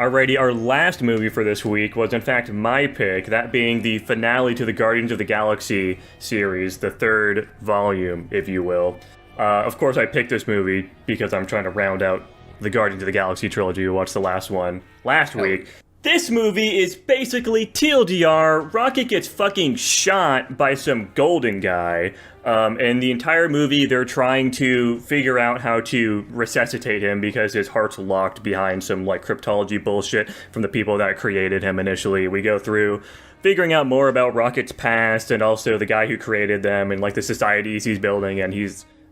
Alrighty, our last movie for this week was in fact my pick, that being the finale to the Guardians of the Galaxy series, the third volume, if you will. Of course, I picked this movie because I'm trying to round out the Guardians of the Galaxy trilogy. We watched the last one last week. This movie is basically TLDR, Rocket gets fucking shot by some golden guy, and the entire movie they're trying to figure out how to resuscitate him because his heart's locked behind some like cryptology bullshit from the people that created him initially. We go through figuring out more about Rocket's past and also the guy who created them and like the societies he's building, and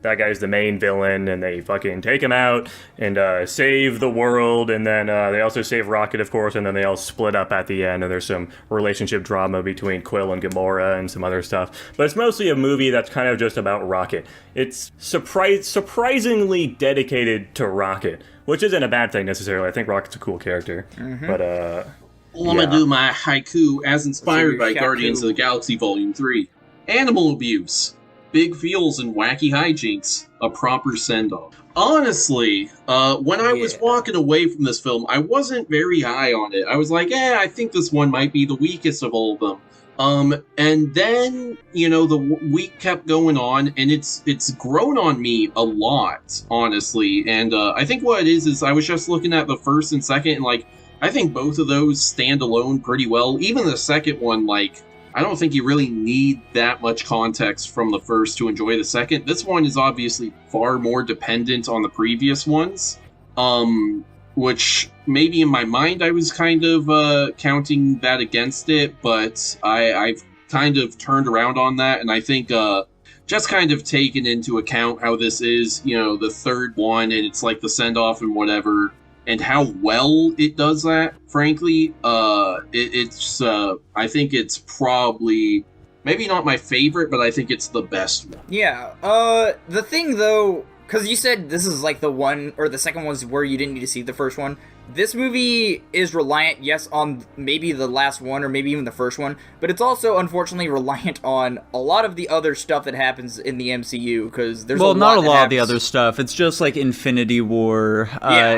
that guy's the main villain, and they fucking take him out and save the world, and then they also save Rocket, of course, and then they all split up at the end, and there's some relationship drama between Quill and Gamora and some other stuff. But it's mostly a movie that's kind of just about Rocket. It's surprisingly dedicated to Rocket, which isn't a bad thing necessarily. I think Rocket's a cool character, but Well, I'm gonna do my haiku as inspired by Guardians of the Galaxy Volume 3. Animal abuse. Big feels and wacky hijinks, a proper send-off. Honestly, when I was walking away from this film, I wasn't very high on it. I was like, I think this one might be the weakest of all of them. And then, the week kept going on, and it's grown on me a lot, honestly. And I think what it is I was just looking at the first and second, and I think both of those stand alone pretty well. Even the second one, I don't think you really need that much context from the first to enjoy the second. This one is obviously far more dependent on the previous ones, which maybe in my mind I was kind of counting that against it, but I've kind of turned around on that, and I think just kind of taken into account how this is, the third one, and it's like the send-off and whatever, and how well it does that, frankly, I think it's probably, maybe not my favorite, but I think it's the best one. Yeah, the thing though, because you said this is like the one, or the second one's where you didn't need to see the first one. This movie is reliant, yes, on maybe the last one, or maybe even the first one, but it's also, unfortunately, reliant on a lot of the other stuff that happens in the MCU, because there's not a lot of the other stuff. It's just, Infinity War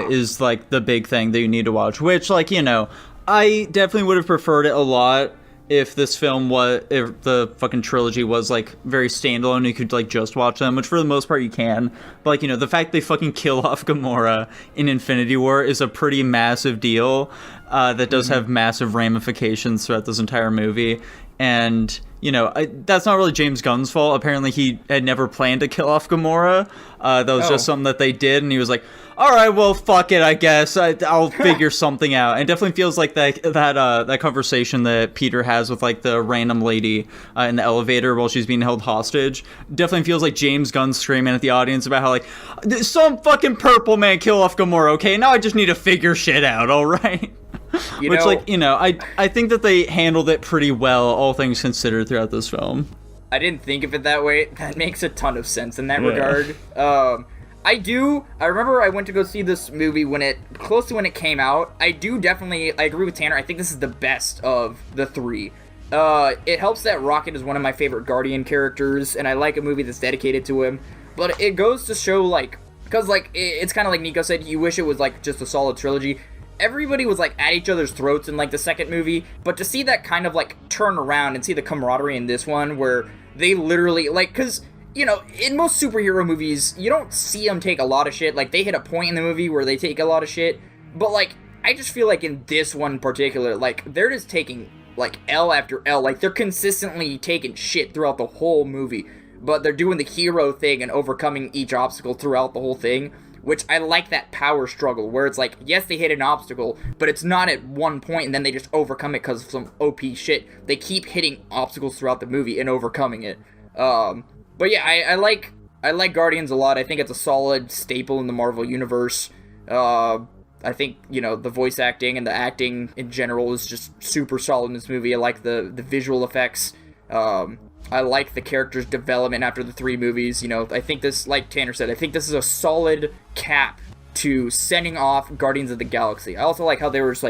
is, the big thing that you need to watch, which, I definitely would have preferred it a lot if this film if the fucking trilogy was, very standalone, you could, just watch them, which for the most part you can. But, the fact they fucking kill off Gamora in Infinity War is a pretty massive deal that does have massive ramifications throughout this entire movie. And, that's not really James Gunn's fault. Apparently he had never planned to kill off Gamora. That was just something that they did, and he was like, alright, well, fuck it, I guess. I'll figure something out. And it definitely feels like that conversation that Peter has with, the random lady in the elevator while she's being held hostage. Definitely feels like James Gunn screaming at the audience about how, some fucking purple man kill off Gamora, okay? Now I just need to figure shit out, alright? I think that they handled it pretty well, all things considered, throughout this film. I didn't think of it that way. That makes a ton of sense in that regard. I remember I went to go see this movie close to when it came out. I agree with Tanner. I think this is the best of the three. It helps that Rocket is one of my favorite Guardian characters, and I like a movie that's dedicated to him. But it goes to show, because, it's kind of like Nico said, you wish it was, just a solid trilogy. Everybody was, at each other's throats in, the second movie, but to see that kind of, turn around and see the camaraderie in this one, where they literally, because, in most superhero movies, you don't see them take a lot of shit. They hit a point in the movie where they take a lot of shit, but, I just feel like in this one in particular, they're just taking, L after L. They're consistently taking shit throughout the whole movie, but they're doing the hero thing and overcoming each obstacle throughout the whole thing, which I like that power struggle, where it's yes, they hit an obstacle, but it's not at one point and then they just overcome it because of some OP shit. They keep hitting obstacles throughout the movie and overcoming it. But yeah, I like Guardians a lot. I think it's a solid staple in the Marvel Universe. I think, the voice acting and the acting in general is just super solid in this movie. I like the visual effects. I like the character's development after the three movies. I think this, like Tanner said, I think this is a solid cap to sending off Guardians of the Galaxy. I also like how there was,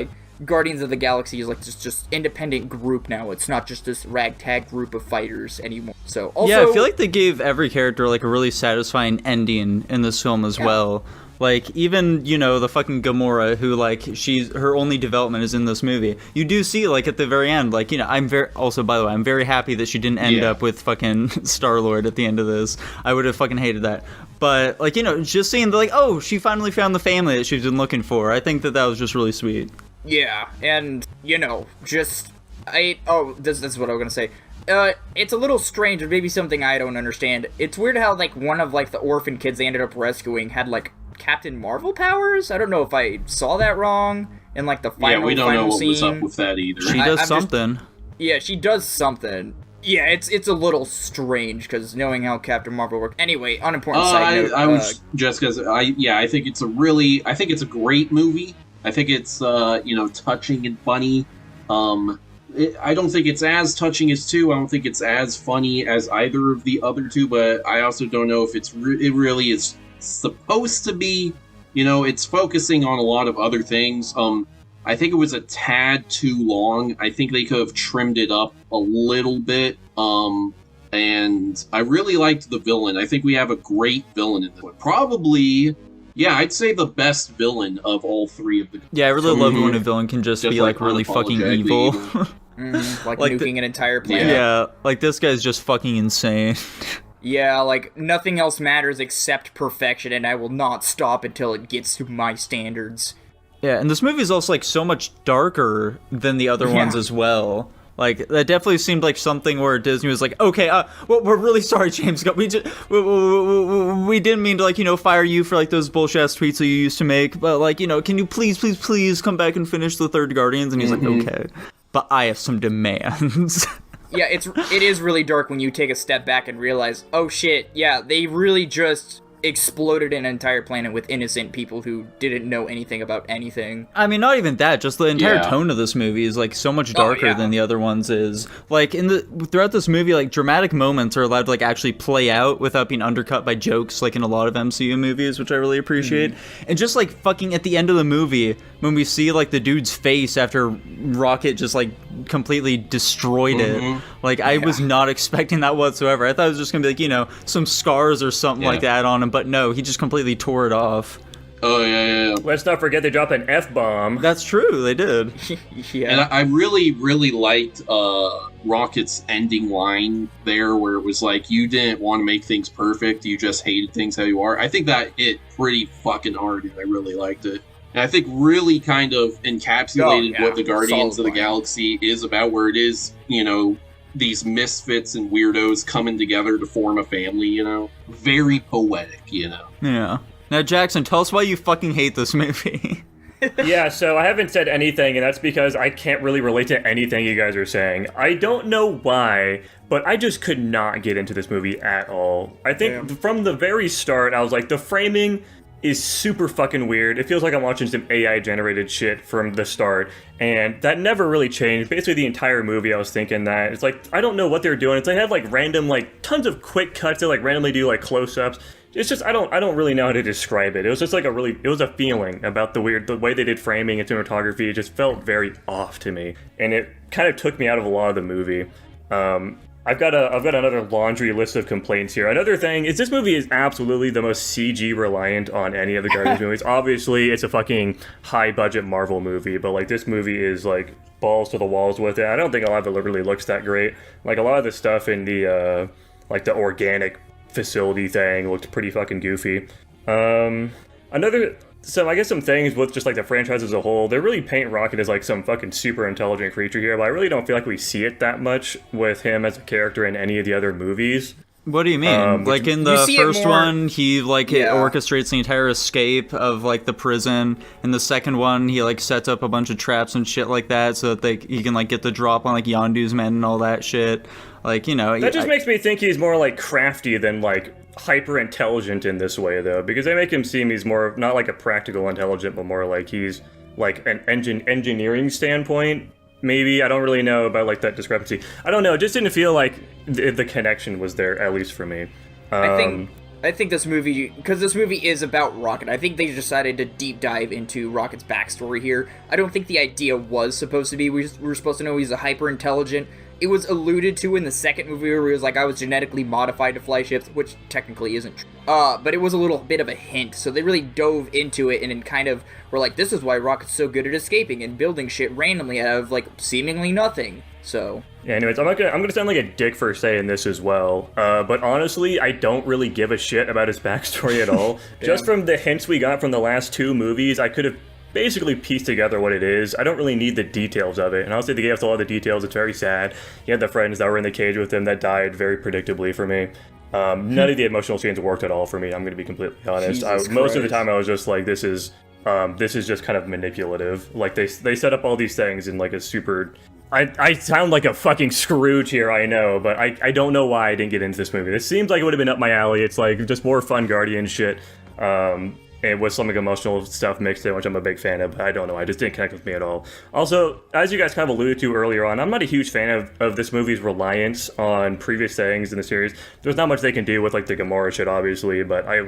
Guardians of the Galaxy is, just independent group now. It's not just this ragtag group of fighters anymore. So, also... Yeah, I feel like they gave every character, a really satisfying ending in this film as well. Like, even, you know, the fucking Gamora, who, like, her only development is in this movie. You do see, like, at the very end, like, you know, by the way, I'm very happy that she didn't end up with fucking Star-Lord at the end of this. I would have fucking hated that. But, like, you know, just seeing, like, oh, she finally found the family that she's been looking for. I think that was just really sweet. Yeah, and, you know, this is what I was gonna say. It's a little strange, or maybe something I don't understand. It's weird how, like, one of, like, the orphan kids they ended up rescuing had, like, Captain Marvel powers? I don't know if I saw that wrong in, like, the final scene. Yeah, we don't know what was up with that either. She does something. Yeah, she does something. Yeah, it's a little strange, because knowing how Captain Marvel works. Anyway, unimportant side note. I was just because I think it's a great movie. I think it's you know, touching and funny. I don't think it's as touching as 2. I don't think it's as funny as either of the other 2, but I also don't know if it really is supposed to be. You know, it's focusing on a lot of other things. I think it was a tad too long. I think they could have trimmed it up a little bit. And I really liked the villain. I think we have a great villain in this one. Probably, yeah, I'd say the best villain of all 3 of the. Yeah, I really love when a villain can just be like really fucking evil. Like nuking an entire planet. Yeah, like this guy's just fucking insane. Yeah, like, nothing else matters except perfection, and I will not stop until it gets to my standards. Yeah, and this movie is also, like, so much darker than the other ones as well. Like, that definitely seemed like something where Disney was like, okay, well, we're really sorry, James Gunn. We didn't mean to, like, you know, fire you for, like, those bullshit-ass tweets that you used to make, but, like, you know, can you please come back and finish the third Guardians? And he's like, okay, but I have some demands. Yeah, it is really dark when you take a step back and realize, oh shit, yeah, they really just exploded an entire planet with innocent people who didn't know anything about anything. I mean, not even that, just the entire tone of this movie is, like, so much darker than the other ones is. Like, throughout this movie, like, dramatic moments are allowed to, like, actually play out without being undercut by jokes, like in a lot of MCU movies, which I really appreciate. And just, like, fucking at the end of the movie, when we see, like, the dude's face after Rocket just, like, completely destroyed it, like, I was not expecting that whatsoever. I thought it was just gonna be, like, you know, some scars or something like that on him, but no, he just completely tore it off. Oh, yeah. Let's not forget they dropped an F-bomb. That's true, they did. And I really, really liked Rocket's ending line there, where it was like, you didn't want to make things perfect, you just hated things how you are. I think that hit pretty fucking hard, and I really liked it. And I think really kind of encapsulated what the Guardians of the Galaxy is about, where it is, you know, these misfits and weirdos coming together to form a family, you know? Very poetic, you know? Yeah. Now, Jackson, tell us why you fucking hate this movie. Yeah, so I haven't said anything, and that's because I can't really relate to anything you guys are saying. I don't know why, but I just could not get into this movie at all. I think from the very start, I was like, the framing is super fucking weird. It feels like I'm watching some AI-generated shit from the start, and that never really changed. Basically, the entire movie, I was thinking that. It's like, I don't know what they're doing. It's like, they have, like, random, like, tons of quick cuts that, like, randomly do, like, close-ups. It's just, I don't really know how to describe it. It was just, like, it was a feeling about the way they did framing and cinematography. It just felt very off to me, and it kind of took me out of a lot of the movie. I've got another laundry list of complaints here. Another thing is this movie is absolutely the most CG reliant on any of the Guardians movies. Obviously, it's a fucking high-budget Marvel movie, but, like, this movie is, like, balls to the walls with it. I don't think a lot of it really looks that great. Like, a lot of the stuff in the, like, the organic facility thing looked pretty fucking goofy. So I guess some things with just, like, the franchise as a whole, they really paint Rocket as, like, some fucking super intelligent creature here, but I really don't feel like we see it that much with him as a character in any of the other movies. What do you mean? Like, in the first one, he, like, orchestrates the entire escape of, like, the prison. In the second one, he, like, sets up a bunch of traps and shit like that so that he can, like, get the drop on, like, Yondu's men and all that shit. Like, you know... That just makes me think he's more, like, crafty than, like, hyper-intelligent in this way, though, because they make him seem he's more, not like a practical intelligent, but more like he's, like, an engineering standpoint, maybe. I don't really know about, like, that discrepancy. I don't know, it just didn't feel like the connection was there, at least for me. I think this movie, because this movie is about Rocket, I think they decided to deep dive into Rocket's backstory here. I don't think the idea was supposed to be, we were supposed to know he's a hyper-intelligent. it was alluded to in the second movie where he was like, I was genetically modified to fly ships, which technically isn't true. But it was a little bit of a hint, so they really dove into it and then kind of were like, this is why Rocket's so good at escaping and building shit randomly out of, like, seemingly nothing. So... Yeah, anyways, I'm gonna sound like a dick for saying this as well, but honestly, I don't really give a shit about his backstory at all. Just from the hints we got from the last 2 movies, I could have basically pieced together what it is. I don't really need the details of it, and honestly, they gave us a lot of the details. It's very sad. He had the friends that were in the cage with him that died very predictably for me. None of the emotional scenes worked at all for me, I'm gonna be completely honest. Most of the time I was just like, this is just kind of manipulative. Like, they set up all these things in like a super... I sound like a fucking Scrooge here, I know, but I don't know why I didn't get into this movie. This seems like it would have been up my alley. It's like just more fun Guardian shit, and with some like emotional stuff mixed in, which I'm a big fan of, but I don't know, I just didn't connect with me at all. Also, as you guys kind of alluded to earlier on, I'm not a huge fan of this movie's reliance on previous things in the series. There's not much they can do with like the Gamora shit, obviously, but I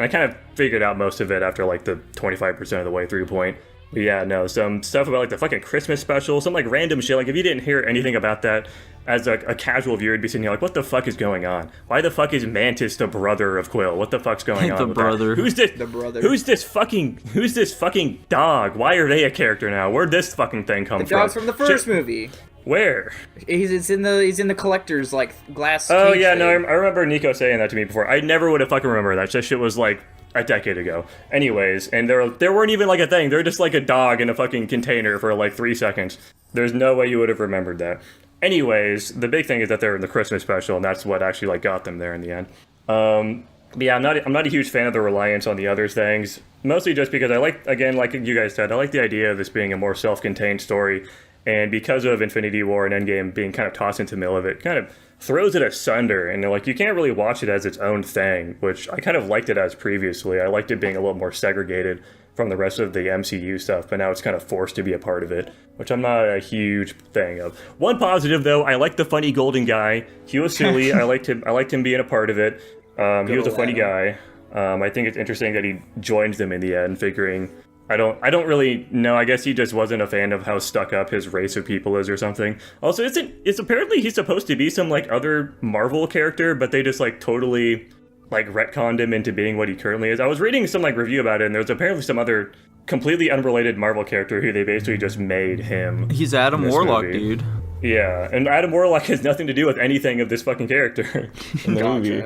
kind of figured out most of it after like the 25% of the way through point. But yeah, no, some stuff about like the fucking Christmas special, some like random shit. Like if you didn't hear anything about that as a casual viewer, you'd be sitting here like, what the fuck is going on? Why the fuck is Mantis the brother of Quill? What the fuck's going on? The with brother. That? Who's this? The brother. Who's this fucking dog? Why are they a character now? Where'd this fucking thing come from? The dog's from the first movie. Where? He's in the collector's like glass. Oh cage yeah, thing. no, I remember Nico saying that to me before. I never would have fucking remembered that. That shit was like a decade ago. Anyways, and there weren't even like a thing. They're just like a dog in a fucking container for like 3 seconds. There's no way you would have remembered that. Anyways, the big thing is that they're in the Christmas special, and that's what actually like got them there in the end. But yeah, I'm not a huge fan of the reliance on the other things. Mostly just because I like, again, like you guys said, I like the idea of this being a more self-contained story. And because of Infinity War and Endgame being kind of tossed into the middle of it, kind of throws it asunder. And like, you can't really watch it as its own thing, which I kind of liked it as previously. I liked it being a little more segregated from the rest of the MCU stuff, but now it's kind of forced to be a part of it, which I'm not a huge thing of. One positive, though, I like the funny golden guy. He was silly. I liked him being a part of it. He was a funny guy. I think it's interesting that he joins them in the end, figuring... I don't really know. I guess he just wasn't a fan of how stuck up his race of people is or something. Also, it's apparently he's supposed to be some like other Marvel character, but they just like totally like retconned him into being what he currently is. I was reading some like review about it, and there's apparently some other completely unrelated Marvel character who they basically just made him. He's Adam Warlock, movie. Dude. Yeah, and Adam Warlock has nothing to do with anything of this fucking character in the movie.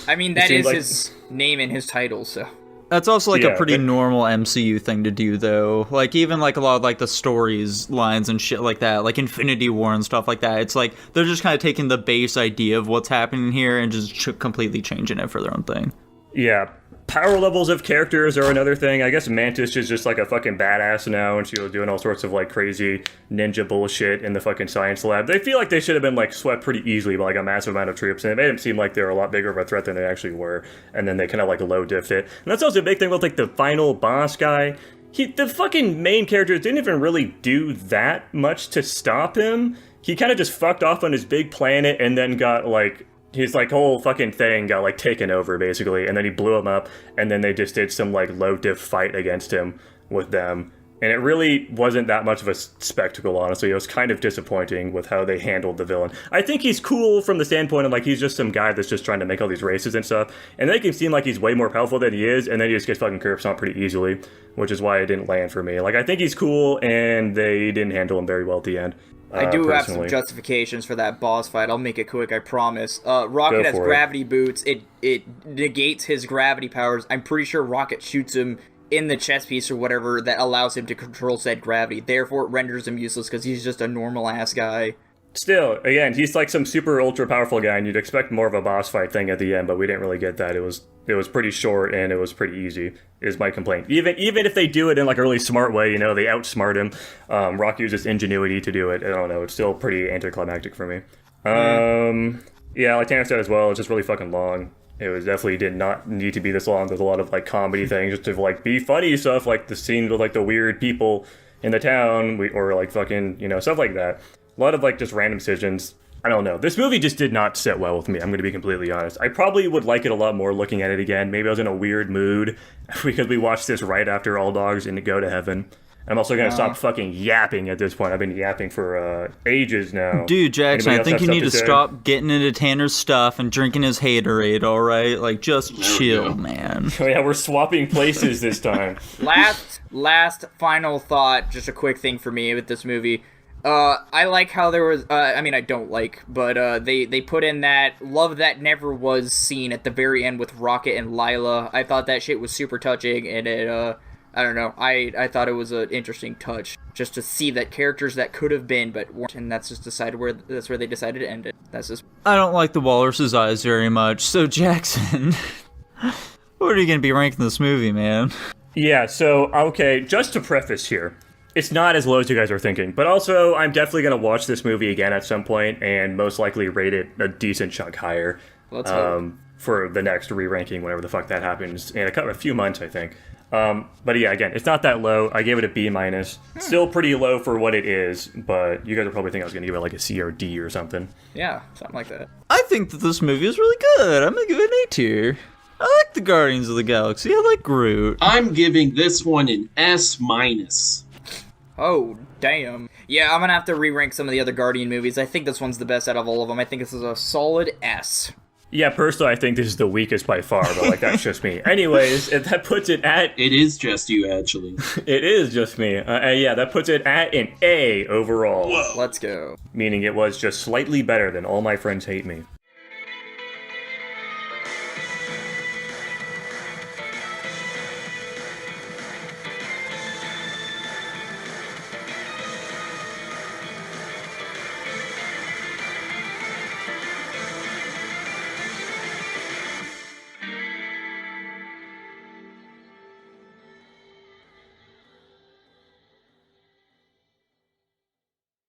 I mean, that is like his name in his title, so... That's also like a pretty normal MCU thing to do, though. Like even like a lot of like the stories lines and shit like that, like Infinity War and stuff like that. It's like they're just kind of taking the base idea of what's happening here and just completely changing it for their own thing. Yeah. Power levels of characters are another thing. I guess Mantis is just like a fucking badass now, and she was doing all sorts of like crazy ninja bullshit in the fucking science lab. They feel like they should have been like swept pretty easily by like a massive amount of troops, and it made them seem like they were a lot bigger of a threat than they actually were. And then they kind of like low diffed it. And that's also a big thing with like the final boss guy. The fucking main characters didn't even really do that much to stop him. He kind of just fucked off on his big planet and then got like... His, like, whole fucking thing got, like, taken over, basically, and then he blew him up, and then they just did some, like, low-diff fight against him with them. And it really wasn't that much of a spectacle, honestly. It was kind of disappointing with how they handled the villain. I think he's cool from the standpoint of, like, he's just some guy that's just trying to make all these races and stuff, and they make him seem like he's way more powerful than he is, and then he just gets fucking curbed on pretty easily, which is why it didn't land for me. Like, I think he's cool, and they didn't handle him very well at the end. I do have some justifications for that boss fight. I'll make it quick, I promise. Rocket has gravity boots. It negates his gravity powers. I'm pretty sure Rocket shoots him in the chest piece or whatever that allows him to control said gravity. Therefore, it renders him useless because he's just a normal-ass guy. Still, again, he's like some super ultra powerful guy, and you'd expect more of a boss fight thing at the end, but we didn't really get that. It was pretty short and it was pretty easy, is my complaint. Even if they do it in like a really smart way, you know, they outsmart him. Rock uses ingenuity to do it. I don't know, it's still pretty anticlimactic for me. Yeah, like Tanner said as well, it's just really fucking long. It was definitely did not need to be this long. There's a lot of like comedy things just to like be funny stuff, like the scene with like the weird people in the town, or like fucking, you know, stuff like that. A lot of like just random decisions. I don't know. This movie just did not sit well with me. I'm going to be completely honest. I probably would like it a lot more looking at it again. Maybe I was in a weird mood because we watched this right after All Dogs and Go to Heaven. I'm also gonna stop fucking yapping at this point. I've been yapping for ages now. Dude, Jackson, I think you need to say? stop getting into Tanner's stuff and drinking his haterade, alright? Like, just chill, man. Oh yeah, we're swapping places this time. Last final thought, just a quick thing for me with this movie. I like how there was, I mean, I don't like, but, they put in that love that never was scene at the very end with Rocket and Lila. I thought that shit was super touching, and it, I don't know, I thought it was an interesting touch, just to see that characters that could have been, but weren't, and that's where they decided to end it. That's just... I don't like the Walrus's eyes very much, so Jackson, what are you gonna be ranking this movie, man? Yeah, so, okay, just to preface here, it's not as low as you guys are thinking, but also I'm definitely going to watch this movie again at some point and most likely rate it a decent chunk higher for the next re-ranking, whenever the fuck that happens, in a few months, I think. But yeah, again, it's not that low. I gave it a B-. Still pretty low for what it is, but you guys are probably thinking I was going to give it like a C or D or something. Yeah, something like that. I think that this movie is really good. I'm going to give it an A tier. I like the Guardians of the Galaxy. I like Groot. I'm giving this one an S-. Oh, damn. Yeah, I'm gonna have to re-rank some of the other Guardian movies. I think this one's the best out of all of them. I think this is a solid S. Yeah, personally, I think this is the weakest by far, but, like, that's just me. Anyways, that puts it at... It is just you, actually. It is just me. Yeah, that puts it at an A overall. Whoa. Let's go. Meaning it was just slightly better than All My Friends Hate Me.